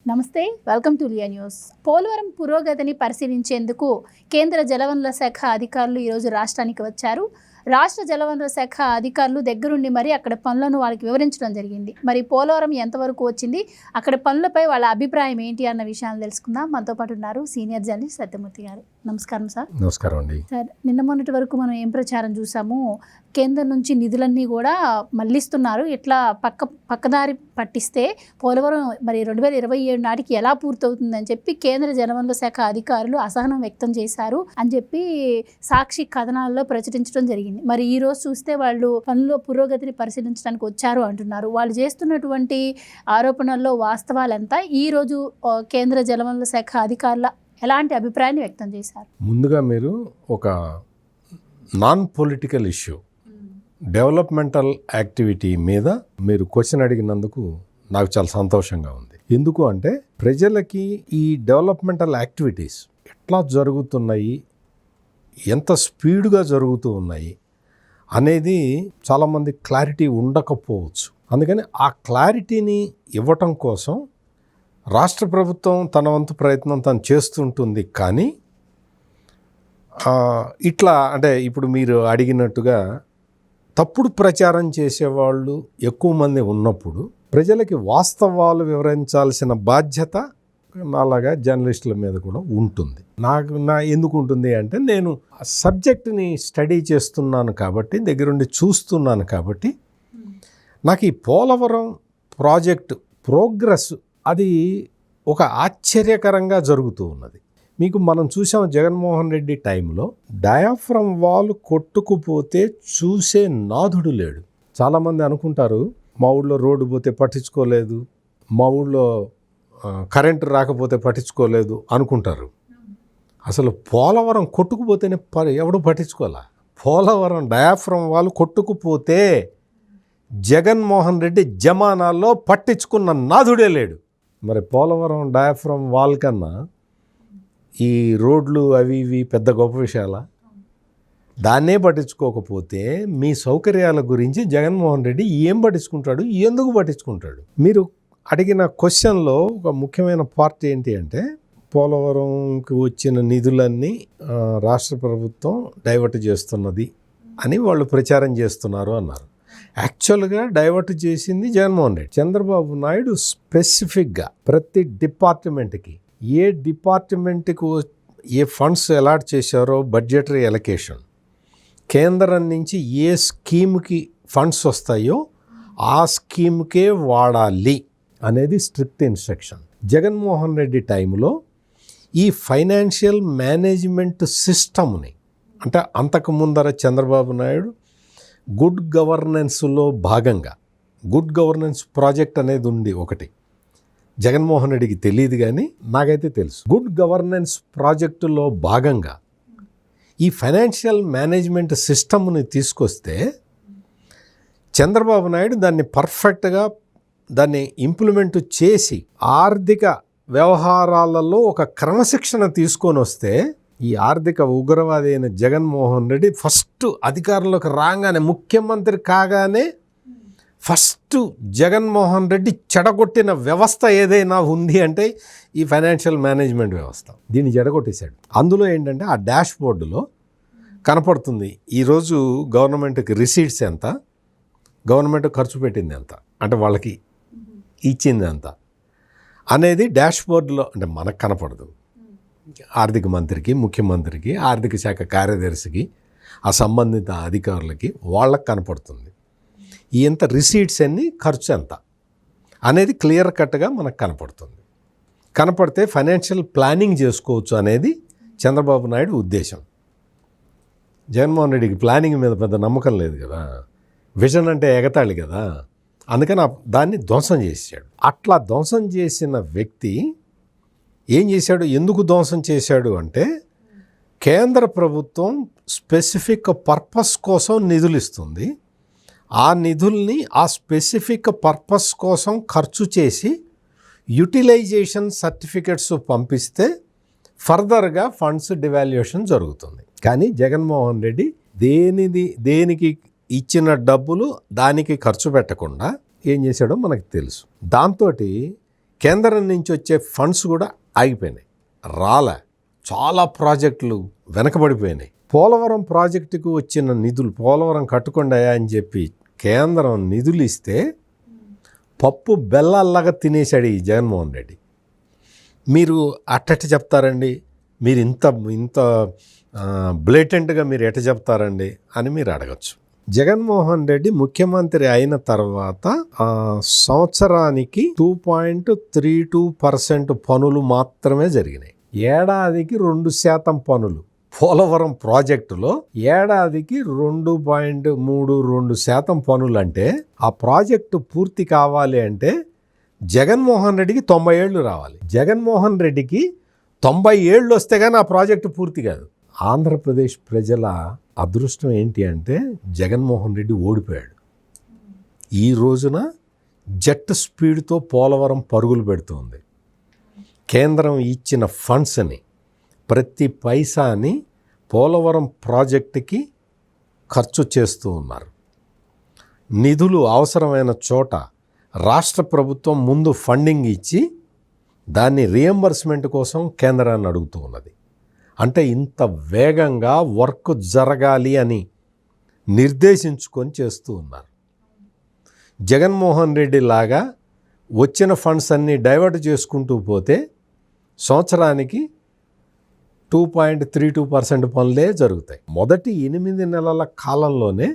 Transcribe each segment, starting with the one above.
నమస్తే, welcome to Liya news. Polavaram పురోగతిని పరిశీలించేందుకు కేంద్ర జలవనరుల శాఖ అధికారులు ఈరోజు రాష్ట్రానికి వచ్చారు. రాష్ట్ర జలవనరుల శాఖ అధికారులు దగ్గరుండి మరి అక్కడ పనులను వాళ్ళకి వివరించడం జరిగింది. మరి పోలవరం ఎంతవరకు వచ్చింది, అక్కడ పనులపై వాళ్ళ అభిప్రాయం ఏంటి అన్న విషయాలు తెలుసుకుందాం. మనతో పాటు ఉన్నారు సీనియర్ జర్నలిస్ట్ సత్యమూర్తి గారు. నమస్కారం సార్. నమస్కారం అండి. సార్, నిన్న మొన్నటి వరకు మనం ఏం ప్రచారం చూసాము, కేంద్రం నుంచి నిధులన్నీ కూడా మళ్లిస్తున్నారు, ఇట్లా పక్కదారి పట్టిస్తే పోలవరం మరి 2027 నాటికి ఎలా పూర్తవుతుందని చెప్పి కేంద్ర జలవనరుల శాఖ అధికారులు అసహనం వ్యక్తం చేశారు అని చెప్పి సాక్షి కథనాల్లో ప్రచురించడం జరిగింది. మరి ఈ రోజు చూస్తే వాళ్ళు పనుల పురోగతిని పరిశీలించడానికి వచ్చారు అంటున్నారు. వాళ్ళు చేస్తున్నటువంటి ఆరోపణల్లో వాస్తవాలు ఎంత, ఈ రోజు కేంద్ర జలవనరుల శాఖ అధికారుల ఎలాంటి అభిప్రాయాన్ని వ్యక్తం చేశారు? ముందుగా మీరు ఒక non political issue, developmental activity మీద మీరు క్వశ్చన్ అడిగినందుకు నాకు చాలా సంతోషంగా ఉంది. ఎందుకు అంటే ప్రజలకి ఈ డెవలప్మెంటల్ యాక్టివిటీస్ ఎట్లా జరుగుతున్నాయి, ఎంత స్పీడ్గా జరుగుతూ ఉన్నాయి అనేది చాలామంది క్లారిటీ ఉండకపోవచ్చు. అందుకని ఆ క్లారిటీని ఇవ్వటం కోసం రాష్ట్ర ప్రభుత్వం తన వంతు ప్రయత్నం తను చేస్తుంటుంది. కానీ ఇట్లా అంటే ఇప్పుడు మీరు అడిగినట్టుగా తప్పుడు ప్రచారం చేసేవాళ్ళు ఎక్కువ మంది ఉన్నప్పుడు ప్రజలకి వాస్తవాలు వివరించాల్సిన బాధ్యత నాలాగా జర్నలిస్టుల మీద కూడా ఉంటుంది. ఎందుకు ఉంటుంది అంటే నేను సబ్జెక్ట్ని స్టడీ చేస్తున్నాను కాబట్టి, దగ్గరుండి చూస్తున్నాను కాబట్టి నాకు ఈ పోలవరం ప్రాజెక్టు ప్రోగ్రెస్ అది ఒక ఆశ్చర్యకరంగా జరుగుతూ ఉన్నది. మీకు మనం చూసాం జగన్మోహన్ రెడ్డి టైంలో డయాఫ్రమ్ వాల్ కొట్టుకుపోతే చూసే నాథుడు లేడు. చాలామంది అనుకుంటారు మా ఊళ్ళో రోడ్డు పోతే పట్టించుకోలేదు, మా ఊళ్ళో కరెంటు రాకపోతే పట్టించుకోలేదు అనుకుంటారు. అసలు పోలవరం కొట్టుకుపోతేనే ఎవడు పట్టించుకోవాలా? పోలవరం డయాఫ్రమ్ వాల్ కొట్టుకుపోతే జగన్మోహన్ రెడ్డి జమానాల్లో పట్టించుకున్న నాథుడే లేడు. మరి పోలవరం డయాఫ్రమ్ వాల్ కన్నా ఈ రోడ్లు అవి ఇవి పెద్ద గొప్ప విషయాలా? దాన్నే పట్టించుకోకపోతే మీ సౌకర్యాల గురించి జగన్మోహన్ రెడ్డి ఏం పట్టించుకుంటాడు, ఎందుకు పట్టించుకుంటాడు? మీరు అడిగిన క్వశ్చన్లో ఒక ముఖ్యమైన పార్ట్ ఏంటి అంటే పోలవరంకి వచ్చిన నిధులన్నీ రాష్ట్ర ప్రభుత్వం డైవర్ట్ చేస్తున్నది అని వాళ్ళు ప్రచారం చేస్తున్నారు అన్నారు. యాక్చువల్గా డైవర్ట్ చేసింది జగన్మోహన్ రెడ్డి. చంద్రబాబు నాయుడు స్పెసిఫిక్గా ప్రతి డిపార్ట్మెంట్కి ఏ డిపార్ట్మెంట్కి ఏ ఫండ్స్ అలాట్ చేశారో బడ్జెటరీ ఎలకేషన్, కేంద్రం నుంచి ఏ స్కీమ్కి ఫండ్స్ వస్తాయో ఆ స్కీమ్కే వాడాలి అనేది స్ట్రిక్ట్ ఇన్స్ట్రక్షన్. జగన్మోహన్ రెడ్డి టైంలో ఈ ఫైనాన్షియల్ మేనేజ్మెంట్ సిస్టమ్ని, అంటే అంతకు ముందర చంద్రబాబు నాయుడు గుడ్ గవర్నెన్స్లో భాగంగా గుడ్ గవర్నెన్స్ ప్రాజెక్ట్ అనేది ఉంది ఒకటి. జగన్మోహన్ రెడ్డికి తెలియదు కానీ నాకైతే తెలుసు. గుడ్ గవర్నెన్స్ ప్రాజెక్టులో భాగంగా ఈ ఫైనాన్షియల్ మేనేజ్మెంట్ సిస్టమ్ని తీసుకొస్తే చంద్రబాబు నాయుడు దాన్ని పర్ఫెక్ట్గా దాన్ని ఇంప్లిమెంట్ చేసి ఆర్థిక వ్యవహారాలలో ఒక క్రమశిక్షణ తీసుకొని వస్తే ఈ ఆర్థిక ఉగ్రవాది అయిన జగన్మోహన్ రెడ్డి ఫస్ట్ అధికారంలోకి రాగానే, ముఖ్యమంత్రి కాగానే ఫస్ట్ జగన్మోహన్ రెడ్డి చెడగొట్టిన వ్యవస్థ ఏదైనా ఉంది అంటే ఈ ఫైనాన్షియల్ మేనేజ్మెంట్ వ్యవస్థ. దీన్ని చెడగొట్టేశాడు. అందులో ఏంటంటే ఆ డాష్ బోర్డులో కనపడుతుంది ఈరోజు గవర్నమెంట్కి రిసీట్స్ ఎంత, గవర్నమెంట్ ఖర్చు పెట్టింది ఎంత, అంటే వాళ్ళకి ఇచ్చింది ఎంత అనేది డాష్ బోర్డులో, అంటే మనకు కనపడదు, ఆర్థిక మంత్రికి, ముఖ్యమంత్రికి, ఆర్థిక శాఖ కార్యదర్శికి, ఆ సంబంధిత అధికారులకి వాళ్ళకి కనపడుతుంది. ఎంత రిసీట్స్ ఎన్ని, ఖర్చు ఎంత అనేది క్లియర్ కట్గా మనకు కనపడుతుంది. కనపడితే ఫైనాన్షియల్ ప్లానింగ్ చేసుకోవచ్చు అనేది చంద్రబాబు నాయుడు ఉద్దేశం. జగన్మోహన్ రెడ్డికి ప్లానింగ్ మీద పెద్ద నమ్మకం లేదు కదా, విజన్ అంటే ఎగతాళి కదా, అందుకని దాన్ని ధ్వంసం చేశాడు. అట్లా ధ్వంసం చేసిన వ్యక్తి ఏం చేశాడు, ఎందుకు ధ్వంసం చేశాడు అంటే కేంద్ర ప్రభుత్వం స్పెసిఫిక్ పర్పస్ కోసం నిధులు ఇస్తుంది. ఆ నిధుల్ని ఆ స్పెసిఫిక్ పర్పస్ కోసం ఖర్చు చేసి యూటిలైజేషన్ సర్టిఫికెట్స్ పంపిస్తే ఫర్దర్గా ఫండ్స్ డివాల్యుయేషన్ జరుగుతుంది. కానీ జగన్మోహన్ రెడ్డి దేనికి ఇచ్చిన డబ్బులు దానికి ఖర్చు పెట్టకుండా ఏం చేశాడో మనకు తెలుసు. దాంతో కేంద్రం నుంచి వచ్చే ఫండ్స్ కూడా ఆగిపోయినాయి, రాలే. చాలా ప్రాజెక్టులు వెనకబడిపోయినాయి. పోలవరం ప్రాజెక్టుకు వచ్చిన నిధులు, పోలవరం కట్టుకొండాయా అని చెప్పి కేంద్రం నిధులు ఇస్తే పప్పు బెల్లాల్లాగా తినేశాడు ఈ జగన్మోహన్ రెడ్డి. మీరు అట్టెట్ట చెప్తారండి, మీరు ఇంత బ్లేటెంట్గా మీరు ఎట్ట చెప్తారండి అని మీరు అడగచ్చు. జగన్మోహన్ రెడ్డి ముఖ్యమంత్రి అయిన తర్వాత సంవత్సరానికి 2.32% పనులు మాత్రమే జరిగినాయి. ఏడాదికి 2% పనులు. పోలవరం ప్రాజెక్టులో ఏడాదికి 2.32% పనులు అంటే ఆ ప్రాజెక్టు పూర్తి కావాలి అంటే జగన్మోహన్ రెడ్డికి 90 ఏళ్ళు రావాలి. జగన్మోహన్ రెడ్డికి 90 ఏళ్ళు వస్తే కానీ ఆ ప్రాజెక్టు పూర్తి కాదు. ఆంధ్రప్రదేశ్ ప్రజల అదృష్టం ఏంటి అంటే జగన్మోహన్ రెడ్డి ఓడిపోయాడు. ఈ రోజున జెట్ స్పీడ్తో పోలవరం పరుగులు పెడుతుంది. కేంద్రం ఇచ్చిన ఫండ్స్ని, ప్రతి పైసాని పోలవరం ప్రాజెక్టుకి ఖర్చు చేస్తూ ఉన్నారు. నిధులు అవసరమైన చోట రాష్ట్ర ప్రభుత్వం ముందు ఫండింగ్ ఇచ్చి దాన్ని రియంబర్స్మెంట్ కోసం కేంద్రాన్ని అడుగుతూ ఉన్నది. అంటే ఇంత వేగంగా వర్క్ జరగాలి అని నిర్దేశించుకొని చేస్తూ ఉన్నారు. జగన్మోహన్ రెడ్డి లాగా వచ్చిన ఫండ్స్ అన్నీ డైవర్ట్ చేసుకుంటూ పోతే సంవత్సరానికి 2.32% పనులే జరుగుతాయి. మొదటి 8 నెలల కాలంలోనే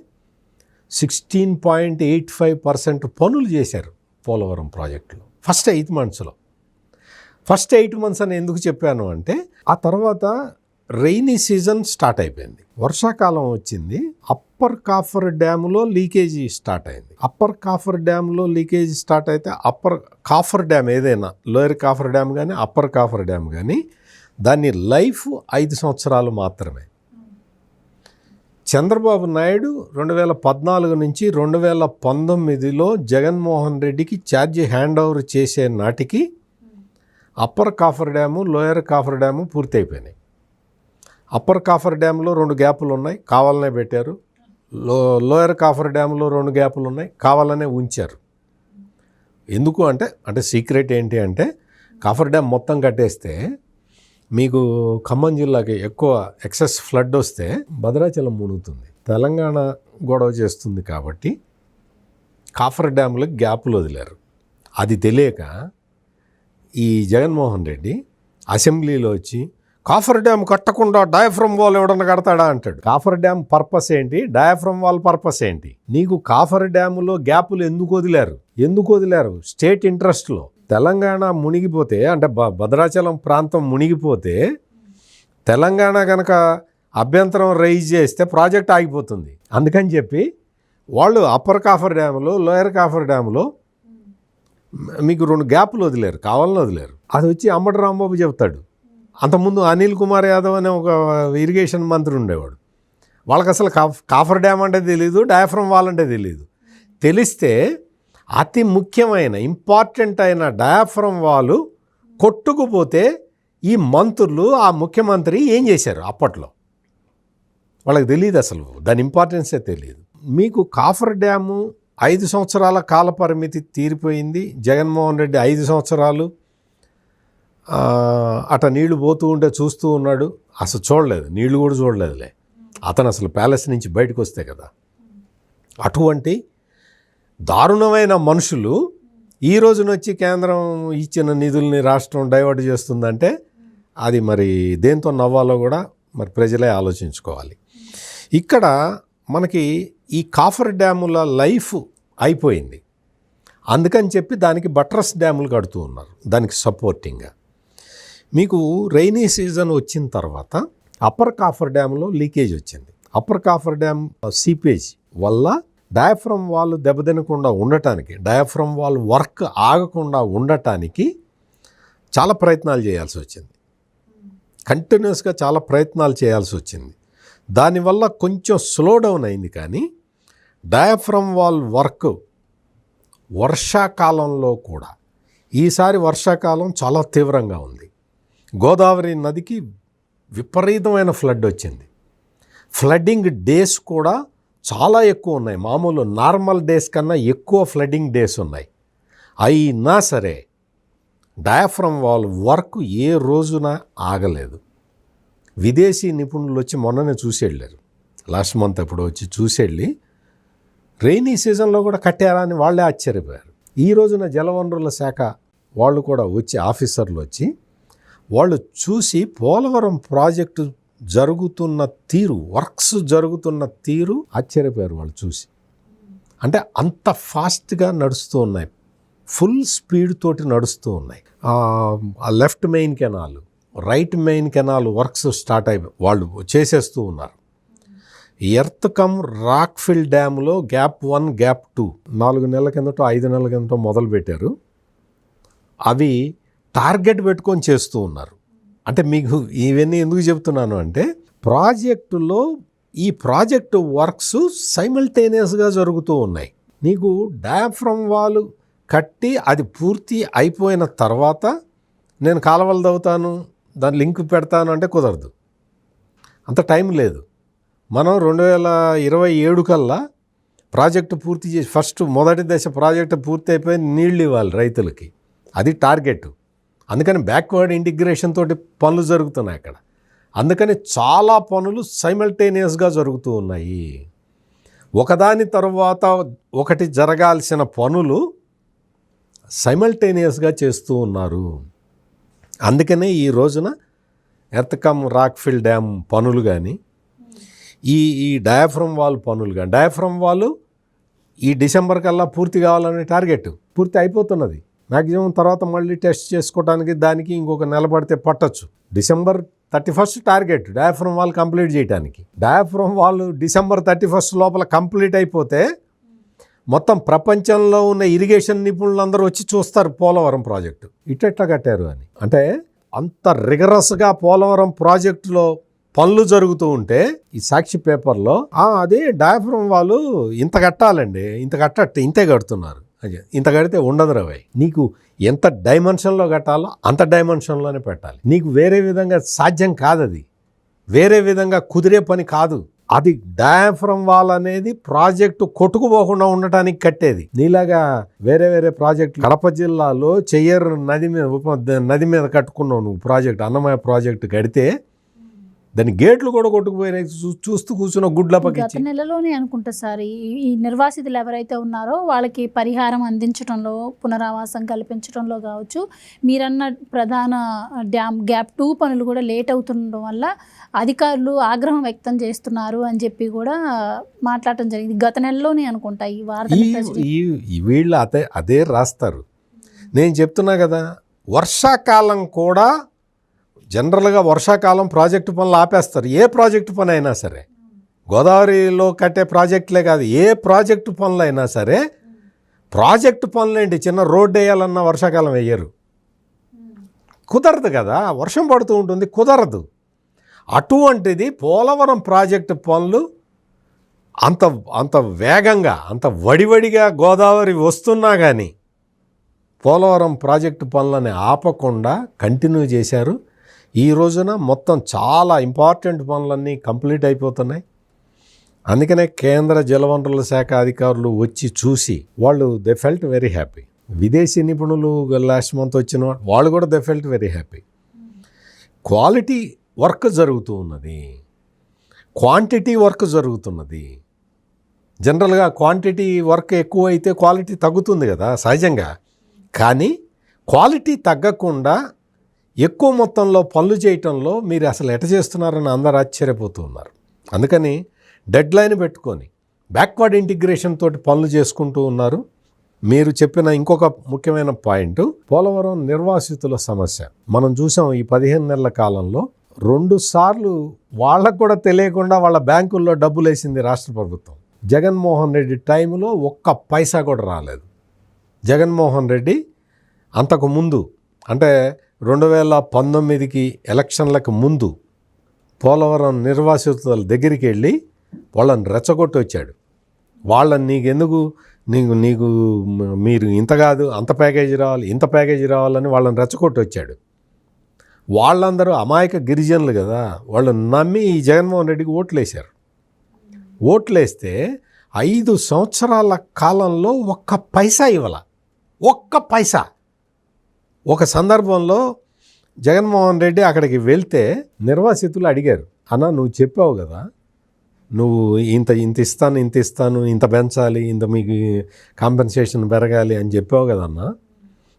16.85% పనులు చేశారు పోలవరం ప్రాజెక్టులో ఫస్ట్ 8 మంత్స్లో. ఫస్ట్ 8 మంత్స్ అని ఎందుకు చెప్పాను అంటే ఆ తర్వాత రెయినీ సీజన్ స్టార్ట్ అయిపోయింది, వర్షాకాలం వచ్చింది. అప్పర్ కాఫర్ డ్యాములో లీకేజీ స్టార్ట్ అయింది. అప్పర్ కాఫర్ డ్యామ్లో లీకేజీ స్టార్ట్ అయితే అప్పర్ కాఫర్ డ్యామ్ ఏదైనా, లోయర్ కాఫర్ డ్యామ్ కానీ అప్పర్ కాఫర్ డ్యామ్ కానీ దాని లైఫ్ 5 సంవత్సరాలు మాత్రమే. చంద్రబాబు నాయుడు 2014 నుంచి 2019లో జగన్మోహన్ రెడ్డికి ఛార్జీ హ్యాండ్ ఓవర్ చేసే నాటికి upper copper dam, lower copper dam పూర్తి అయిపోయినాయి. అప్పర్ కాఫర్ డ్యామ్లో 2 గ్యాపులు ఉన్నాయి, కావాలనే పెట్టారు. లోయర్ కాఫర్ డ్యామ్లో 2 గ్యాపులు ఉన్నాయి, కావాలనే ఉంచారు. ఎందుకు అంటే సీక్రెట్ ఏంటి అంటే కాఫర్ డ్యామ్ మొత్తం కట్టేస్తే మీకు ఖమ్మం జిల్లాకి ఎక్కువ ఎక్సెస్ ఫ్లడ్ వస్తే భద్రాచలం మునుగుతుంది, తెలంగాణ గొడవ చేస్తుంది. కాబట్టి కాఫర్ డ్యామ్లకు గ్యాపులు వదిలేరు. అది తెలియక ఈ జగన్మోహన్ రెడ్డి అసెంబ్లీలో వచ్చి కాఫర్ డ్యామ్ కట్టకుండా డయాఫ్రమ్ వాల్ ఎవడన్నా కడతాడా అంటాడు. కాఫర్ డ్యామ్ పర్పస్ ఏంటి, డయాఫ్రమ్ వాల్ పర్పస్ ఏంటి? నీకు కాఫర్ డ్యాములో గ్యాపులు ఎందుకు వదిలారు? స్టేట్ ఇంట్రెస్ట్లో. తెలంగాణ మునిగిపోతే అంటే భద్రాచలం ప్రాంతం మునిగిపోతే తెలంగాణ కనుక అభ్యంతరం రైజ్ చేస్తే ప్రాజెక్ట్ ఆగిపోతుంది. అందుకని చెప్పి వాళ్ళు అప్పర్ కాఫర్ డ్యాములో, లోయర్ కాఫర్ డ్యాములో మీకు 2 గ్యాపులు వదిలేరు, కావాలని వదిలేరు. అది వచ్చి అంబటి రాంబాబు చెప్తాడు. అంతకుముందు అనిల్ కుమార్ యాదవ్ అనే ఒక ఇరిగేషన్ మంత్రి ఉండేవాడు. వాళ్ళకి అసలు కాఫర్ డ్యామ్ అంటే తెలియదు, డయాఫ్రమ్ వాల్ అంటే తెలియదు. తెలిస్తే అతి ముఖ్యమైన ఇంపార్టెంట్ అయిన డయాఫ్రమ్ వాల్ కొట్టుకుపోతే ఈ మంత్రులు, ఆ ముఖ్యమంత్రి ఏం చేశారు అప్పట్లో వాళ్ళకి తెలియదు, అసలు దాని ఇంపార్టెన్సే తెలియదు. మీకు కాఫర్ డ్యాము 5 సంవత్సరాల కాల పరిమితి తీరిపోయింది. జగన్మోహన్ రెడ్డి 5 సంవత్సరాలు అట నీళ్లు పోతూ ఉంటే చూస్తూ ఉన్నాడు. అసలు చూడలేదు, నీళ్లు కూడా చూడలేదులే. అతను అసలు ప్యాలెస్ నుంచి బయటకు వస్తే కదా. అటువంటి దారుణమైన మనుషులు ఈ రోజునొచ్చి కేంద్రం ఇచ్చిన నిధుల్ని రాష్ట్రం డైవర్ట్ చేస్తుందంటే అది మరి దేంతో నవ్వాలో కూడా మరి ప్రజలే ఆలోచించుకోవాలి. ఇక్కడ మనకి ఈ కాఫర్ డ్యాముల లైఫ్ అయిపోయింది. అందుకని చెప్పి దానికి బట్రస్ డ్యాములు కడుతూ ఉన్నారు దానికి సపోర్టింగ్గా. మీకు రెయినీ సీజన్ వచ్చిన తర్వాత అప్పర్ కాఫర్ డ్యామ్లో లీకేజ్ వచ్చింది. అప్పర్ కాఫర్ డ్యామ్ సీపేజ్ వల్ల డయాఫ్రమ్ వాల్ దెబ్బతినకుండా ఉండటానికి, డయాఫ్రమ్ వాల్ వర్క్ ఆగకుండా ఉండటానికి చాలా ప్రయత్నాలు చేయాల్సి వచ్చింది. కంటిన్యూస్గా చాలా ప్రయత్నాలు చేయాల్సి వచ్చింది. దానివల్ల కొంచెం స్లో డౌన్ అయింది. కానీ డయాఫ్రమ్ వాల్ వర్క్ వర్షాకాలంలో కూడా, ఈసారి వర్షాకాలం చాలా తీవ్రంగా ఉంది. గోదావరి నదికి విపరీతమైన ఫ్లడ్ వచ్చింది. ఫ్లడ్డింగ్ డేస్ కూడా చాలా ఎక్కువ ఉన్నాయి. మామూలు నార్మల్ డేస్ కన్నా ఎక్కువ ఫ్లడ్డింగ్ డేస్ ఉన్నాయి. అయినా సరే డయాఫ్రమ్ వాల్ వర్క్ ఏ రోజున ఆగలేదు. విదేశీ నిపుణులు వచ్చి మొన్ననే చూసి వెళ్ళారు, లాస్ట్ మంత్ ఎప్పుడో వచ్చి చూసి వెళ్ళి రెయినీ సీజన్లో కూడా కట్టారా అని వాళ్ళే ఆశ్చర్యపోయారు. ఈ రోజున జలవనరుల శాఖ వాళ్ళు కూడా వచ్చి, ఆఫీసర్లు వచ్చి వాళ్ళు చూసి పోలవరం ప్రాజెక్టు జరుగుతున్న తీరు, వర్క్స్ జరుగుతున్న తీరు ఆశ్చర్యపోయారు వాళ్ళు చూసి. అంటే అంత ఫాస్ట్గా నడుస్తూ ఉన్నాయి, ఫుల్ స్పీడ్ తోటి నడుస్తూ ఉన్నాయి. Left main canal, right main canal works start అయి వాళ్ళు చేసేస్తూ ఉన్నారు. ఎర్త్ కమ్ రాక్ఫిల్ డ్యామ్లో గ్యాప్ 1 గ్యాప్ 2 4 నెలల కిందటో 5 నెలల కిందటో మొదలుపెట్టారు. అవి టార్గెట్ పెట్టుకొని చేస్తూ ఉన్నారు. అంటే మీకు ఇవన్నీ ఎందుకు చెప్తున్నాను అంటే, ప్రాజెక్టులో ఈ ప్రాజెక్టు వర్క్స్ సైమల్టేనియస్గా జరుగుతూ ఉన్నాయి. నీకు డయాఫ్రమ్ వాల్ కట్టి అది పూర్తి అయిపోయిన తర్వాత నేను కాలువలు తవ్వుతాను, దాని లింక్ పెడతాను అంటే కుదరదు, అంత టైం లేదు. మనం 2027 కల్లా ప్రాజెక్టు పూర్తి చేసి, ఫస్ట్ మొదటి దశ ప్రాజెక్టు పూర్తి అయిపోయి నీళ్ళు ఇవ్వాలి రైతులకి, అది టార్గెట్. అందుకని బ్యాక్వర్డ్ ఇంటిగ్రేషన్ తోటి పనులు జరుగుతున్నాయి అక్కడ. అందుకని చాలా పనులు సైమల్టేనియస్గా జరుగుతూ ఉన్నాయి. ఒకదాని తర్వాత ఒకటి జరగాల్సిన పనులు సైమల్టేనియస్గా చేస్తూ ఉన్నారు. అందుకనే ఈ రోజున ఎర్త్ కమ్ రాక్ఫిల్ డ్యామ్ పనులు కానీ, ఈ డయాఫ్రమ్ వాల్ పనులు కానీ, డయాఫ్రమ్ వాల్ ఈ డిసెంబర్ కల్లా పూర్తి కావాలనే టార్గెట్, పూర్తి అయిపోతున్నది. మ్యాక్సిమం తర్వాత మళ్ళీ టెస్ట్ చేసుకోవడానికి దానికి ఇంకొక నెల పడితే పట్టచ్చు. December 31 target diaphragm wall complete చేయడానికి. డయాఫ్రమ్ వాల్ December 31 లోపల కంప్లీట్ అయిపోతే మొత్తం ప్రపంచంలో ఉన్న ఇరిగేషన్ నిపుణులందరూ వచ్చి చూస్తారు పోలవరం ప్రాజెక్టు ఇట్లా కట్టారు అని. అంటే అంత రిగరస్గా పోలవరం ప్రాజెక్టులో పనులు జరుగుతూ ఉంటే ఈ సాక్షి పేపర్లో అదే డయాఫ్రమ్ వాళ్ళు ఇంత కట్టాలండి, ఇంతే కడుతున్నారు, ఇంత కడితే ఉండదు రవై. నీకు ఎంత డైమెన్షన్లో కట్టాలో అంత డైమెన్షన్లోనే పెట్టాలి. నీకు వేరే విధంగా సాధ్యం కాదు, అది వేరే విధంగా కుదిరే పని కాదు. అది డయాఫ్రమ్ వాల్ అనేది ప్రాజెక్టు కొట్టుకుపోకుండా ఉండటానికి కట్టేది. నీలాగా వేరే వేరే ప్రాజెక్టు, కడప జిల్లాలో చెయ్యర్ నది మీద కట్టుకున్నావు నువ్వు ప్రాజెక్టు, అన్నమయ్య ప్రాజెక్టు కడితే దాని గేట్లు కూడా కొట్టుకుపోయినాయి, చూస్తూ కూర్చున్న గుడ్ల పక్కన. గత నెలలోనే అనుకుంటా సార్ ఈ నిర్వాసితులు ఎవరైతే ఉన్నారో వాళ్ళకి పరిహారం అందించడంలో, పునరావాసం కల్పించడంలో కావచ్చు, మీరన్న ప్రధాన డ్యామ్ గ్యాప్ 2 పనులు కూడా లేట్ అవుతుండడం వల్ల అధికారులు ఆగ్రహం వ్యక్తం చేస్తున్నారు అని చెప్పి కూడా మాట్లాడటం జరిగింది. గత నెలలోనే అనుకుంటా ఈ వార్త. వీళ్ళు అదే రాస్తారు. నేను చెప్తున్నా కదా, వర్షాకాలం కూడా జనరల్గా వర్షాకాలం ప్రాజెక్టు పనులు ఆపేస్తారు. ఏ ప్రాజెక్టు పని అయినా సరే, గోదావరిలో కట్టే ప్రాజెక్టులే కాదు, ఏ ప్రాజెక్టు పనులు అయినా సరే, ప్రాజెక్టు పనులేంటి, చిన్న రోడ్డు వేయాలన్నా వర్షాకాలం వేయరు, కుదరదు కదా, వర్షం పడుతూ ఉంటుంది, కుదరదు. అటువంటిది పోలవరం ప్రాజెక్టు పనులు అంత వేగంగా, అంత వడివడిగా గోదావరి వస్తున్నా కానీ పోలవరం ప్రాజెక్టు పనులని ఆపకుండా కంటిన్యూ చేశారు. ఈ రోజున మొత్తం చాలా ఇంపార్టెంట్ పనులన్నీ కంప్లీట్ అయిపోతున్నాయి. అందుకనే కేంద్ర జలవనరుల శాఖ అధికారులు వచ్చి చూసి వాళ్ళు దే ఫెల్ట్ వెరీ హ్యాపీ. విదేశీ నిపుణులు లాస్ట్ మంత్ వచ్చిన వాళ్ళు కూడా they felt very happy. Quality work జరుగుతూ ఉన్నది, క్వాంటిటీ వర్క్ జరుగుతున్నది. జనరల్గా క్వాంటిటీ వర్క్ ఎక్కువ అయితే క్వాలిటీ తగ్గుతుంది కదా సహజంగా, కానీ క్వాలిటీ తగ్గకుండా ఎక్కువ మొత్తంలో పనులు చేయటంలో మీరు అసలు ఎట చేస్తున్నారని అందరూ ఆశ్చర్యపోతూ ఉన్నారు. అందుకని డెడ్ లైన్ పెట్టుకొని బ్యాక్వర్డ్ ఇంటిగ్రేషన్ తోటి పనులు చేసుకుంటూ ఉన్నారు. మీరు చెప్పిన ఇంకొక ముఖ్యమైన పాయింట్, పోలవరం నిర్వాసితుల సమస్య. మనం చూసాం ఈ 15 నెలల కాలంలో 2 సార్లు వాళ్ళకు కూడా తెలియకుండా వాళ్ళ బ్యాంకుల్లో డబ్బులు వేసింది రాష్ట్ర ప్రభుత్వం. జగన్మోహన్ రెడ్డి టైంలో ఒక్క పైసా కూడా రాలేదు. జగన్మోహన్ రెడ్డి అంతకు ముందు అంటే 2019కి ఎలక్షన్లకు ముందు పోలవరం నిర్వాసితుల దగ్గరికి వెళ్ళి వాళ్ళని రెచ్చగొట్టి వచ్చాడు. వాళ్ళని నీకు మీరు ఇంత కాదు, అంత ప్యాకేజీ రావాలి, ఇంత ప్యాకేజీ రావాలని వాళ్ళని రెచ్చగొట్టి వచ్చాడు. వాళ్ళందరూ అమాయక గిరిజనులు కదా, వాళ్ళు నమ్మి ఈ జగన్మోహన్ రెడ్డికి ఓట్లేశారు. ఓట్లేస్తే 5 సంవత్సరాల కాలంలో ఒక్క పైసా ఇవ్వాల, ఒక్క పైసా. ఒక సందర్భంలో జగన్మోహన్ రెడ్డి అక్కడికి వెళ్తే నిర్వాసితులు అడిగారు, అన్న నువ్వు చెప్పావు కదా, నువ్వు ఇంత ఇస్తాను, ఇంత పెంచాలి, ఇంత మీకు కాంపెన్సేషన్ పెరగాలి అని చెప్పావు కదన్నా,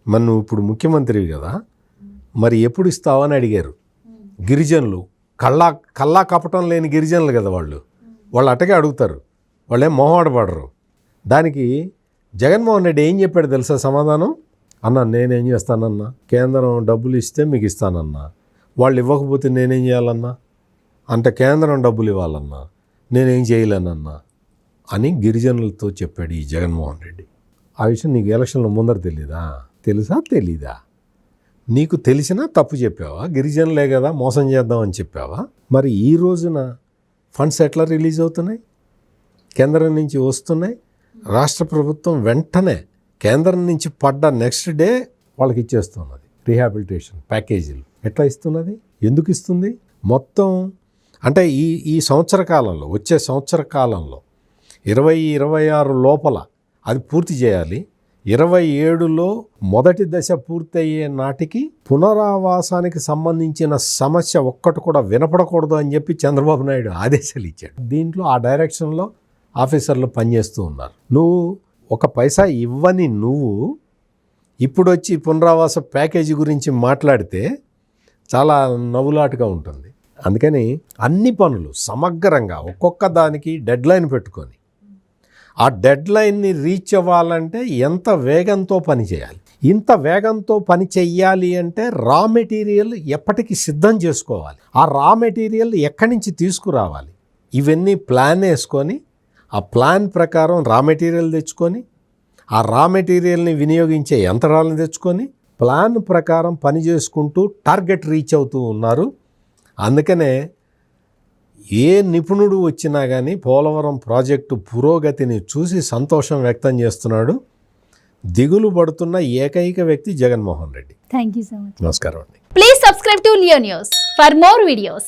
మరి నువ్వు ఇప్పుడు ముఖ్యమంత్రివి కదా, మరి ఎప్పుడు ఇస్తావు అని అడిగారు. గిరిజనులు కల్లా కపటం లేని గిరిజనులు కదా వాళ్ళు అట్టగే అడుగుతారు, వాళ్ళేం మొహమాటపడరు. దానికి జగన్మోహన్ రెడ్డి ఏం చెప్పాడు తెలుసా సమాధానం? అన్న నేనేం చేస్తానన్నా, కేంద్రం డబ్బులు ఇస్తే మీకు ఇస్తానన్నా, వాళ్ళు ఇవ్వకపోతే నేనేం చేయాలన్నా, అంటే కేంద్రం డబ్బులు ఇవ్వాలన్నా, నేనేం చేయలేనన్నా అని గిరిజనులతో చెప్పాడు ఈ జగన్మోహన్ రెడ్డి. ఆ విషయం నీకు ఎలక్షన్లో ముందర తెలీదా? నీకు తెలిసినా తప్పు చెప్పావా? గిరిజనులే కదా మోసం చేద్దామని చెప్పావా? మరి ఈ రోజున ఫండ్స్ ఎట్లా రిలీజ్ అవుతున్నాయి? కేంద్రం నుంచి వస్తున్నాయి. రాష్ట్ర ప్రభుత్వం వెంటనే కేంద్రం నుంచి పడ్డ నెక్స్ట్ డే వాళ్ళకి ఇచ్చేస్తున్నది రీహాబిలిటేషన్ ప్యాకేజీలు. ఎట్లా ఇస్తున్నది? ఎందుకు ఇస్తుంది? మొత్తం అంటే ఈ సంవత్సర కాలంలో, వచ్చే సంవత్సర కాలంలో 2026 లోపల అది పూర్తి చేయాలి. 27లో మొదటి దశ పూర్తయ్యే నాటికి పునరావాసానికి సంబంధించిన సమస్య ఒక్కటి కూడా వినపడకూడదు అని చెప్పి చంద్రబాబు నాయుడు ఆదేశాలు ఇచ్చాడు. దీంట్లో ఆ డైరెక్షన్లో ఆఫీసర్లు పనిచేస్తూ ఉన్నారు. నువ్వు ఒక పైసా ఇవ్వని నువ్వు ఇప్పుడు వచ్చి పునరావాస ప్యాకేజీ గురించి మాట్లాడితే చాలా నవ్వులాటగా ఉంటుంది. అందుకని అన్ని పనులు సమగ్రంగా ఒక్కొక్క దానికి డెడ్లైన్ పెట్టుకొని ఆ డెడ్లైన్ని రీచ్ అవ్వాలంటే ఎంత వేగంతో పని చేయాలి. ఇంత వేగంతో పని చెయ్యాలి అంటే రా మెటీరియల్ ఎప్పటికీ సిద్ధం చేసుకోవాలి. ఆ రా మెటీరియల్ ఎక్కడి నుంచి తీసుకురావాలి, ఇవన్నీ ప్లాన్ వేసుకొని ఆ ప్లాన్ ప్రకారం రా మెటీరియల్ తెచ్చుకొని ఆ రా మెటీరియల్ని వినియోగించే యంత్రాలను తెచ్చుకొని ప్లాన్ ప్రకారం పని చేసుకుంటూ టార్గెట్ రీచ్ అవుతూ ఉన్నారు. అందుకనే ఏ నిపుణుడు వచ్చినా కానీ పోలవరం ప్రాజెక్టు పురోగతిని చూసి సంతోషం వ్యక్తం చేస్తున్నాడు. దిగులు పడుతున్న ఏకైక వ్యక్తి Jaganmohan Reddy. Thank you so much. నమస్కారం అండి. Please subscribe to Leo News for more videos.